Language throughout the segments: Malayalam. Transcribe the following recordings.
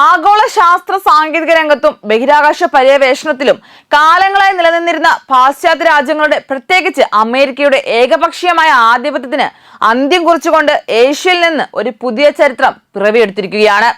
ആഗോള ശാസ്ത്ര സാങ്കേതിക രംഗത്തും ബഹിരാകാശ പര്യവേഷണത്തിലും കാലങ്ങളായി നിലനിന്നിരുന്ന പാശ്ചാത്യ രാജ്യങ്ങളുടെ പ്രത്യേകിച്ച് അമേരിക്കയുടെ ഏകപക്ഷീയമായ ആധിപത്യത്തിന് അന്ത്യം കുറിച്ചുകൊണ്ട് ഏഷ്യയിൽ നിന്ന് ഒരു പുതിയ ചരിത്രം പിറവിയെടുത്തിരിക്കുകയാണ്.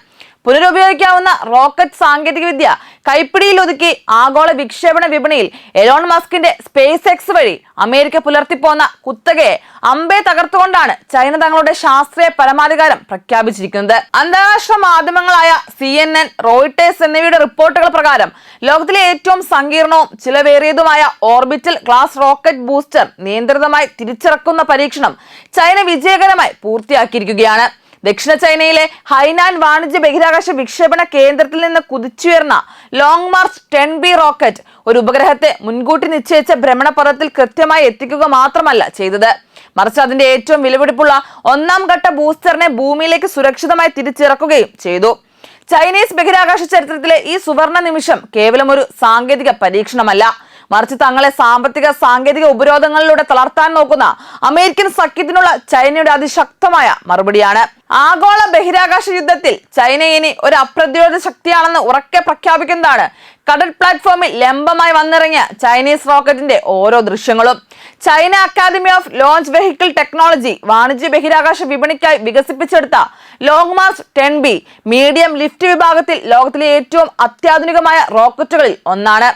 പുനരുപയോഗിക്കാവുന്ന റോക്കറ്റ് സാങ്കേതികവിദ്യ കൈപ്പിടിയിൽ ഒതുക്കി ആഗോള വിക്ഷേപണ വിപണിയിൽ എലോൺ മസ്കിന്റെ സ്പേസ് എക്സ് വഴി അമേരിക്ക പുലർത്തിപ്പോന്ന കുത്തകയെ അമ്പേ തകർത്തുകൊണ്ടാണ് ചൈന തങ്ങളുടെ ശാസ്ത്രീയ പരമാധികാരം പ്രഖ്യാപിച്ചിരിക്കുന്നത്. അന്താരാഷ്ട്ര മാധ്യമങ്ങളായ CNN, റോയിട്ടേഴ്സ് എന്നിവയുടെ റിപ്പോർട്ടുകൾ പ്രകാരം ലോകത്തിലെ ഏറ്റവും സങ്കീർണവും ചിലവേറിയതുമായ ഓർബിറ്റൽ ക്ലാസ് റോക്കറ്റ് ബൂസ്റ്റർ നിയന്ത്രിതമായി തിരിച്ചിറക്കുന്ന പരീക്ഷണം ചൈന വിജയകരമായി പൂർത്തിയാക്കിയിരിക്കുകയാണ്. ദക്ഷിണ ചൈനയിലെ ഹൈനാൻ വാണിജ്യ ബഹിരാകാശ വിക്ഷേപണ കേന്ദ്രത്തിൽ നിന്ന് കുതിച്ചുയർന്ന ലോങ് മാർച്ച് 10B റോക്കറ്റ് ഒരു ഉപഗ്രഹത്തെ മുൻകൂട്ടി നിശ്ചയിച്ച ഭ്രമണപഥത്തിൽ കൃത്യമായി എത്തിക്കുക മാത്രമല്ല ചെയ്തത്, മറിച്ച് അതിന്റെ ഏറ്റവും വിലപിടിപ്പുള്ള ഒന്നാം ഘട്ട ബൂസ്റ്ററിനെ ഭൂമിയിലേക്ക് സുരക്ഷിതമായി തിരിച്ചിറക്കുകയും ചെയ്തു. ചൈനീസ് ബഹിരാകാശ ചരിത്രത്തിലെ ഈ സുവർണ നിമിഷം കേവലം ഒരു സാങ്കേതിക പരീക്ഷണമല്ല, മറിച്ച് തങ്ങളെ സാങ്കേതിക ഉപരോധങ്ങളിലൂടെ തളർത്താൻ നോക്കുന്ന അമേരിക്കൻ സഖ്യത്തിനുള്ള ചൈനയുടെ അതിശക്തമായ മറുപടിയാണ്. ആഗോള ബഹിരാകാശ യുദ്ധത്തിൽ ചൈന ഇനി ഒരു അപ്രതിരോധ ശക്തിയാണെന്ന് ഉറക്കെ പ്രഖ്യാപിക്കുന്നതാണ് കടൽ പ്ലാറ്റ്ഫോമിൽ ലംബമായി വന്നിറങ്ങിയ ചൈനീസ് റോക്കറ്റിന്റെ ഓരോ ദൃശ്യങ്ങളും. China academy of launch vehicle technology വാണിജ്യ ബഹിരാകാശ വിപണിക്കായി വികസിപ്പിച്ചെടുത്ത long March 10B medium lift വിഭാഗത്തിൽ ലോകത്തിലെ ഏറ്റവും അത്യാധുനികമായ റോക്കറ്റുകളിൽ ഒന്നാണ്.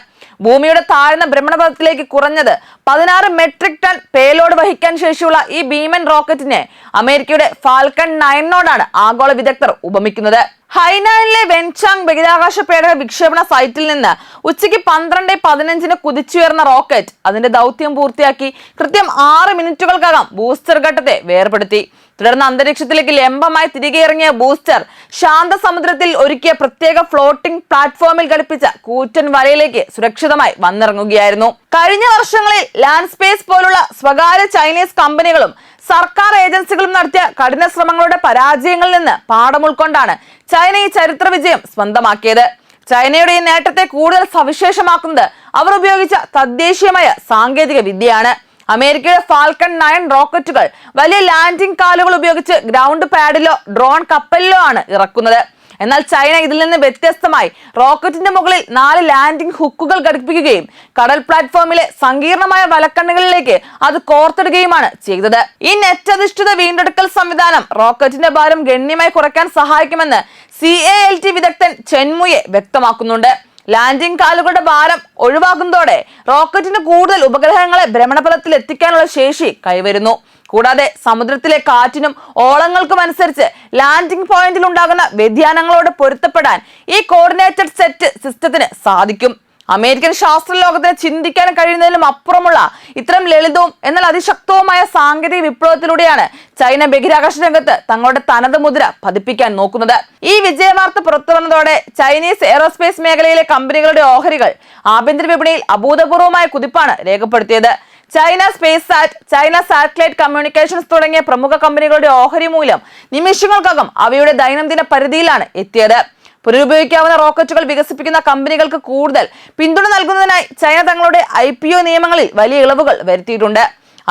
ഭൂമിയുടെ താഴ്ന്ന ഭ്രമണപഥത്തിലേക്ക് കുറഞ്ഞത് 16 മെട്രിക് ടൺ പേലോഡ് വഹിക്കാൻ ശേഷിയുള്ള ഈ ഭീമൻ റോക്കറ്റിനെ അമേരിക്കയുടെ ഫാൽക്കൺ 9നോടാണ് ആഗോള വിദഗ്ധർ ഉപമിക്കുന്നത്. ഹൈനാനിലെ വെൻചാങ് ബഹിരാകാശ പേടക വിക്ഷേപണ സൈറ്റിൽ നിന്ന് ഉച്ചയ്ക്ക് 12:15 കുതിച്ചുയർന്ന റോക്കറ്റ് അതിന്റെ ദൗത്യം പൂർത്തിയാക്കി കൃത്യം 6 മിനിറ്റുകൾക്കകം ബൂസ്റ്റർ ഘട്ടത്തെ വേർപെടുത്തി. തുടർന്ന് അന്തരീക്ഷത്തിലേക്ക് ലംബമായി തിരികെ ഇറങ്ങിയ ബൂസ്റ്റർ ശാന്തസമുദ്രത്തിൽ ഒരുക്കിയ പ്രത്യേക ഫ്ലോട്ടിംഗ് പ്ലാറ്റ്ഫോമിൽ ഘടിപ്പിച്ച കൂറ്റൻ വലയിലേക്ക് സുരക്ഷിതമായി വന്നിറങ്ങുകയായിരുന്നു. കഴിഞ്ഞ വർഷങ്ങളിൽ ലാൻഡ് സ്പേസ് പോലുള്ള സ്വകാര്യ ചൈനീസ് കമ്പനികളും സർക്കാർ ഏജൻസികളും നടത്തിയ കഠിന ശ്രമങ്ങളുടെ പരാജയങ്ങളിൽ നിന്ന് പാഠം ഉൾക്കൊണ്ടാണ് ചൈന ഈ ചരിത്ര വിജയം സ്വന്തമാക്കിയത്. ചൈനയുടെ ഈ നേട്ടത്തെ കൂടുതൽ സവിശേഷമാക്കുന്നത് അവർ ഉപയോഗിച്ച തദ്ദേശീയമായ സാങ്കേതിക വിദ്യയാണ്. അമേരിക്കയുടെ ഫാൽക്കൺ 9 റോക്കറ്റുകൾ വലിയ ലാൻഡിംഗ് കാലുകൾ ഉപയോഗിച്ച് ഗ്രൗണ്ട് പാഡിലോ ഡ്രോൺ കപ്പലിലോ ആണ് ഇറക്കുന്നത്. എന്നാൽ ചൈന ഇതിൽ നിന്ന് വ്യത്യസ്തമായി റോക്കറ്റിന്റെ മുകളിൽ 4 ലാൻഡിംഗ് ഹുക്കുകൾ ഘടിപ്പിക്കുകയും കടൽ പ്ലാറ്റ്ഫോമിലെ സങ്കീർണമായ വലക്കണ്ണുകളിലേക്ക് അത് കോർത്തിടുകയുമാണ് ചെയ്തത്. ഈ നെറ്റ് അധിഷ്ഠിത വീണ്ടെടുക്കൽ സംവിധാനം റോക്കറ്റിന്റെ ഭാരം ഗണ്യമായി കുറയ്ക്കാൻ സഹായിക്കുമെന്ന് CALT വിദഗ്ധൻ ചെൻമുയെ വ്യക്തമാക്കുന്നുണ്ട്. ലാൻഡിംഗ് കാലുകളുടെ ഭാരം ഒഴിവാക്കുന്നതോടെ റോക്കറ്റിന് കൂടുതൽ ഉപഗ്രഹങ്ങളെ ഭ്രമണപഥത്തിൽ എത്തിക്കാനുള്ള ശേഷി കൈവരുന്നു. കൂടാതെ സമുദ്രത്തിലെ കാറ്റിനും ഓളങ്ങൾക്കും അനുസരിച്ച് ലാൻഡിംഗ് പോയിന്റിൽ ഉണ്ടാകുന്ന വ്യതിയാനങ്ങളോട് പൊരുത്തപ്പെടാൻ ഈ കോർഡിനേറ്റഡ് സെറ്റ് സിസ്റ്റത്തിന് സാധിക്കും. അമേരിക്കൻ ശാസ്ത്ര ലോകത്തിന് ചിന്തിക്കാൻ കഴിയുന്നതിലും അപ്പുറമുള്ള ഇത്തരം ലളിതവും എന്നാൽ അതിശക്തവുമായ സാങ്കേതിക വിപ്ലവത്തിലൂടെയാണ് ചൈന ബഹിരാകാശ രംഗത്ത് തങ്ങളുടെ തനത് മുദ്ര പതിപ്പിക്കാൻ നോക്കുന്നത്. ഈ വിജയവാർത്ത പുറത്തു വന്നതോടെ ചൈനീസ് എയറോസ്പേസ് മേഖലയിലെ കമ്പനികളുടെ ഓഹരികൾ ആഭ്യന്തര വിപണിയിൽ അഭൂതപൂർവമായ കുതിപ്പാണ് രേഖപ്പെടുത്തിയത്. ചൈന സ്പേസ് സാറ്റ്, ചൈന സാറ്റലൈറ്റ് കമ്മ്യൂണിക്കേഷൻസ് തുടങ്ങിയ പ്രമുഖ കമ്പനികളുടെ ഓഹരി മൂല്യം നിമിഷങ്ങൾക്കകം അവയുടെ ദൈനംദിന പരിധിയിലാണ് എത്തിയത്. പുനരുപയോഗിക്കാവുന്ന റോക്കറ്റുകൾ വികസിപ്പിക്കുന്ന കമ്പനികൾക്ക് കൂടുതൽ പിന്തുണ നൽകുന്നതിനായി ചൈന തങ്ങളുടെ IPO നിയമങ്ങളിൽ വലിയ ഇളവുകൾ വരുത്തിയിട്ടുണ്ട്.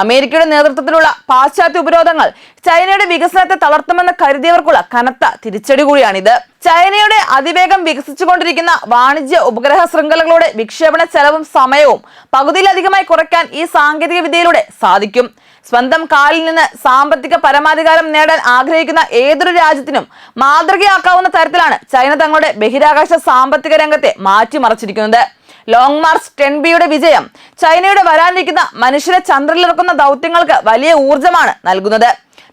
അമേരിക്കയുടെ നേതൃത്വത്തിലുള്ള പാശ്ചാത്യ ഉപരോധങ്ങൾ ചൈനയുടെ വികസനത്തെ തളർത്തുമെന്ന് കരുതിയവർക്കുള്ള കനത്ത തിരിച്ചടി കൂടിയാണിത്. ചൈനയുടെ അതിവേഗം വികസിച്ചുകൊണ്ടിരിക്കുന്ന വാണിജ്യ ഉപഗ്രഹ ശൃംഖലകളുടെ വിക്ഷേപണ ചെലവും സമയവും പകുതിയിലധികമായി കുറയ്ക്കാൻ ഈ സാങ്കേതിക വിദ്യയിലൂടെ സാധിക്കും. സ്വന്തം കാലിൽ നിന്ന് സാമ്പത്തിക പരമാധികാരം നേടാൻ ആഗ്രഹിക്കുന്ന ഏതൊരു രാജ്യത്തിനും മാതൃകയാക്കാവുന്ന തരത്തിലാണ് ചൈന തങ്ങളുടെ ബഹിരാകാശ സാമ്പത്തിക രംഗത്തെ മാറ്റിമറിച്ചിരിക്കുന്നത്. ലോങ് മാർച്ച് 10Bയുടെ വിജയം ചൈനയുടെ വരാനിരിക്കുന്ന മനുഷ്യരെ ചന്ദ്രനിലിറക്കുന്ന ദൗത്യങ്ങൾക്ക് വലിയ ഊർജ്ജമാണ് നൽകുന്നത്.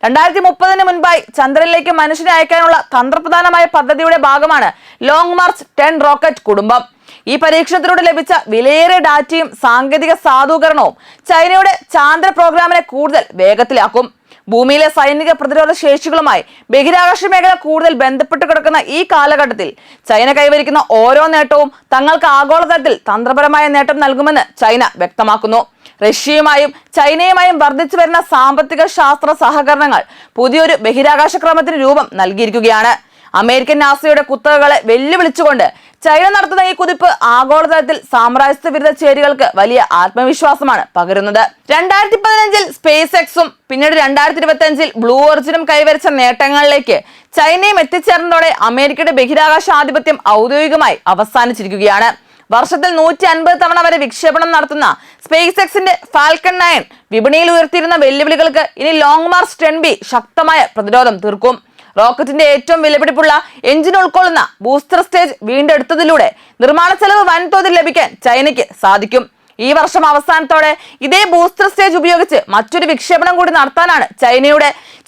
2030 മുൻപായി ചന്ദ്രനിലേക്ക് മനുഷ്യനെ അയക്കാനുള്ള തന്ത്രപ്രധാനമായ പദ്ധതിയുടെ ഭാഗമാണ് ലോങ് മാർച്ച് 10 റോക്കറ്റ് കുടുംബം. ഈ പരീക്ഷണത്തിലൂടെ ലഭിച്ച വിലയേറിയ ഡാറ്റയും സാങ്കേതിക സാധൂകരണവും ചൈനയുടെ ചാന്ദ്ര പ്രോഗ്രാമിനെ കൂടുതൽ വേഗത്തിലാക്കും. ഭൂമിയിലെ സൈനിക പ്രതിരോധ ശേഷികളുമായി ബഹിരാകാശ മേഖല കൂടുതൽ ബന്ധപ്പെട്ട് കിടക്കുന്ന ഈ കാലഘട്ടത്തിൽ ചൈന കൈവരിക്കുന്ന ഓരോ നേട്ടവും തങ്ങൾക്ക് ആഗോളതലത്തിൽ തന്ത്രപരമായ നേട്ടം നൽകുമെന്ന് ചൈന വ്യക്തമാക്കുന്നു. റഷ്യയുമായും ചൈനയുമായും വർദ്ധിച്ചു വരുന്ന സാമ്പത്തിക ശാസ്ത്ര സഹകരണങ്ങൾ പുതിയൊരു ബഹിരാകാശ ക്രമത്തിന് രൂപം നൽകിയിരിക്കുകയാണ്. അമേരിക്കൻ നാസയുടെ കുത്തകകളെ വെല്ലുവിളിച്ചുകൊണ്ട് ചൈന നടത്തുന്ന ഈ കുതിപ്പ് ആഗോളതലത്തിൽ സാമ്രാജ്യത്വ വിരുദ്ധ ചേരികൾക്ക് വലിയ ആത്മവിശ്വാസമാണ് പകരുന്നത്. 2015 സ്പേസ് എക്സും പിന്നീട് 2025 ബ്ലൂ ഒറിജിനും കൈവരിച്ച നേട്ടങ്ങളിലേക്ക് ചൈനയും എത്തിച്ചേർന്നതോടെ അമേരിക്കയുടെ ബഹിരാകാശ ആധിപത്യം ഔദ്യോഗികമായി അവസാനിച്ചിരിക്കുകയാണ്. വർഷത്തിൽ 150 തവണ വരെ വിക്ഷേപണം നടത്തുന്ന സ്പേസ് എക്സിന്റെ ഫാൽക്കൺ 9 വിപണിയിൽ ഉയർത്തിയിരുന്ന വെല്ലുവിളികൾക്ക് ഇനി ലോങ് മാർച്ച് 10B ശക്തമായ പ്രതിരോധം തീർക്കും. റോക്കറ്റിന്റെ ഏറ്റവും വിലപിടിപ്പുള്ള എഞ്ചിൻ ഉൾക്കൊള്ളുന്ന ബൂസ്റ്റർ സ്റ്റേജ് വീണ്ടെടുത്തതിലൂടെ നിർമ്മാണ ചെലവ് വൻതോതിൽ ലഭിക്കാൻ ചൈനയ്ക്ക് സാധിക്കും. ഈ വർഷം അവസാനത്തോടെ ഇതേ ബൂസ്റ്റർ സ്റ്റേജ് ഉപയോഗിച്ച് മറ്റൊരു വിക്ഷേപണം കൂടി നടത്താനാണ്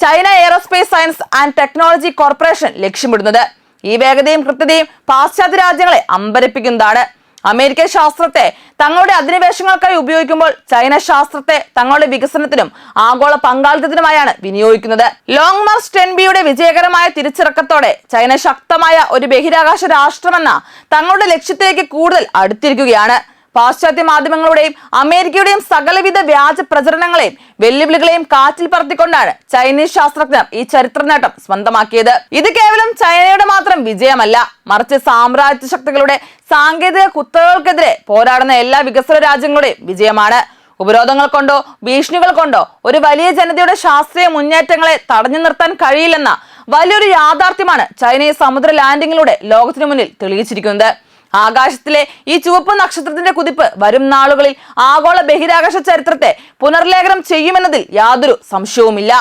China aerospace science and technology corporation ലക്ഷ്യമിടുന്നത്. ഈ വേഗതയും കൃത്യതയും പാശ്ചാത്യ രാജ്യങ്ങളെ അമ്പരപ്പിക്കുന്നതാണ്. അമേരിക്കൻ ശാസ്ത്രത്തെ തങ്ങളുടെ അധിനിവേശങ്ങൾക്കായി ഉപയോഗിക്കുമ്പോൾ ചൈന ശാസ്ത്രത്തെ തങ്ങളുടെ വികസനത്തിനും ആഗോള പങ്കാളിത്തത്തിനുമായാണ് വിനിയോഗിക്കുന്നത്. ലോങ് മാർച്ച് 10Bയുടെ വിജയകരമായ തിരിച്ചിറക്കത്തോടെ ചൈന ശക്തമായ ഒരു ബഹിരാകാശ രാഷ്ട്രമെന്ന തങ്ങളുടെ ലക്ഷ്യത്തിലേക്ക് കൂടുതൽ അടുത്തിരിക്കുകയാണ്. പാശ്ചാത്യ മാധ്യമങ്ങളുടെയും അമേരിക്കയുടെയും സകലവിധ വ്യാജ പ്രചരണങ്ങളെയും വെല്ലുവിളികളെയും കാറ്റിൽ പറത്തിക്കൊണ്ടാണ് ചൈനീസ് ശാസ്ത്രജ്ഞർ ഈ ചരിത്ര നേട്ടം സ്വന്തമാക്കിയത്. ഇത് കേവലം ചൈനയുടെ മാത്രം വിജയമല്ല, മറിച്ച് സാമ്രാജ്യ ശക്തികളുടെ സാങ്കേതിക കുത്തകകൾക്കെതിരെ പോരാടുന്ന എല്ലാ വികസ്വര രാജ്യങ്ങളുടെയും വിജയമാണ്. ഉപരോധങ്ങൾ കൊണ്ടോ ഭീഷണികൾ കൊണ്ടോ ഒരു വലിയ ജനതയുടെ ശാസ്ത്രീയ മുന്നേറ്റങ്ങളെ തടഞ്ഞു നിർത്താൻ കഴിയില്ലെന്ന വലിയൊരു യാഥാർത്ഥ്യമാണ് ചൈനയെ സമുദ്ര ലാൻഡിങ്ങിലൂടെ ലോകത്തിനു മുന്നിൽ തെളിയിച്ചിരിക്കുന്നത്. ആകാശത്തിലെ ഈ ചുവപ്പ് നക്ഷത്രത്തിന്റെ കുതിപ്പ് വരും നാളുകളിൽ ആഗോള ബഹിരാകാശ ചരിത്രത്തെ പുനർലേഖനം ചെയ്യുമെന്നതിൽ യാതൊരു സംശയവുമില്ല.